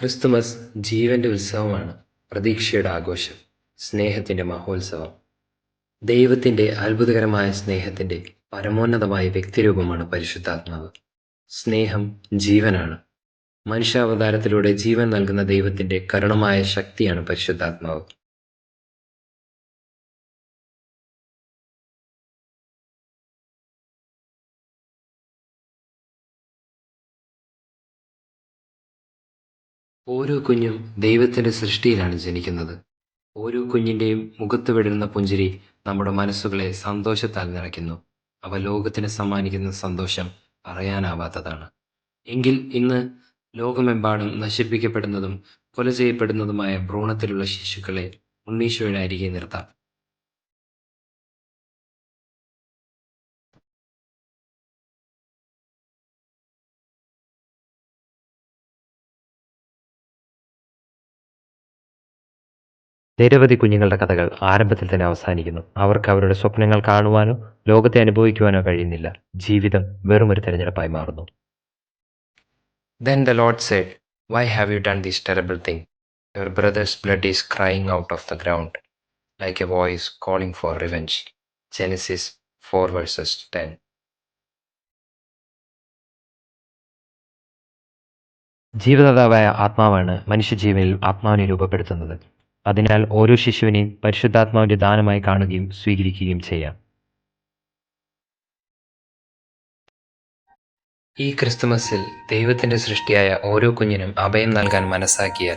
Christmas ജീവന്റെ ഉത്സവമാണ്, പ്രതീക്ഷയുടെ ആഘോഷം, സ്നേഹത്തിന്റെ മഹോത്സവം. ദൈവത്തിന്റെ അത്ഭുതകരമായ സ്നേഹത്തിന്റെ പരമോന്നതമായ വ്യക്തിരൂപമാണ് പരിശുദ്ധാത്മാവ്. സ്നേഹം ജീവനാണ്. മനുഷ്യാവതാരത്തിലൂടെ ജീവൻ നൽകുന്ന ദൈവത്തിന്റെ കരുണമായ ശക്തിയാണ് പരിശുദ്ധാത്മാവ്. ഓരോ കുഞ്ഞും ദൈവത്തിന്റെ സൃഷ്ടിയിലാണ് ജനിക്കുന്നത്. ഓരോ കുഞ്ഞിന്റെയും മുഖത്ത് വിടരുന്ന പുഞ്ചിരി നമ്മുടെ മനസ്സുകളെ സന്തോഷത്താൽ നിറയ്ക്കുന്നു. അവ ലോകത്തിന് സമ്മാനിക്കുന്ന സന്തോഷം പറയാനാവാത്തതാണ്. എങ്കിൽ ഇന്ന് ലോകമെമ്പാടും നശിപ്പിക്കപ്പെടുന്നതും കൊല ചെയ്യപ്പെടുന്നതുമായ ഭ്രൂണത്തിലുള്ള ശിശുക്കളെ ഉണ്ണീശോയുടെ അരികെ നിർത്താം. നിരവധി കുഞ്ഞുങ്ങളുടെ കഥകൾ ആരംഭത്തിൽ തന്നെ അവസാനിക്കുന്നു. അവർക്ക് അവരുടെ സ്വപ്നങ്ങൾ കാണുവാനോ ലോകത്തെ അനുഭവിക്കുവാനോ കഴിയുന്നില്ല. ജീവിതം വെറുമൊരു തിരഞ്ഞെടുപ്പായി മാറുന്നു. Then the Lord said, "Why have you done this terrible thing? Your brother's blood is crying out of the ground, like a voice calling for revenge." Genesis 4 verses 10. ജീവദാതാവായ ആത്മാവാണ് മനുഷ്യജീവനിൽ ആത്മാവിനെ രൂപപ്പെടുത്തുന്നത്. അതിനാൽ ഓരോ ശിശുവിനെയും പരിശുദ്ധാത്മാവിന്റെ ദാനമായി കാണുകയും സ്വീകരിക്കുകയും ചെയ്യാം. ഈ ക്രിസ്തുമസിൽ ദൈവത്തിന്റെ സൃഷ്ടിയായ ഓരോ കുഞ്ഞിനും അഭയം നൽകാൻ മനസ്സാക്കിയാൽ,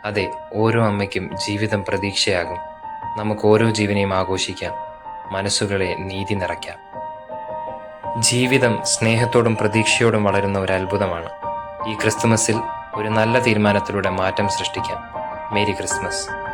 അതെ, ഓരോ അമ്മയ്ക്കും ജീവിതം പ്രതീക്ഷയാകും. നമുക്ക് ഓരോ ജീവനെയും ആഘോഷിക്കാം, മനസ്സുകളെ നീതി നിറയ്ക്കാം. ജീവിതം സ്നേഹത്തോടും പ്രതീക്ഷയോടും വളരുന്ന ഒരു അത്ഭുതമാണ്. ഈ ക്രിസ്തുമസിൽ ഒരു നല്ല തീരുമാനത്തിലൂടെ മാറ്റം സൃഷ്ടിക്കാം. Merry Christmas.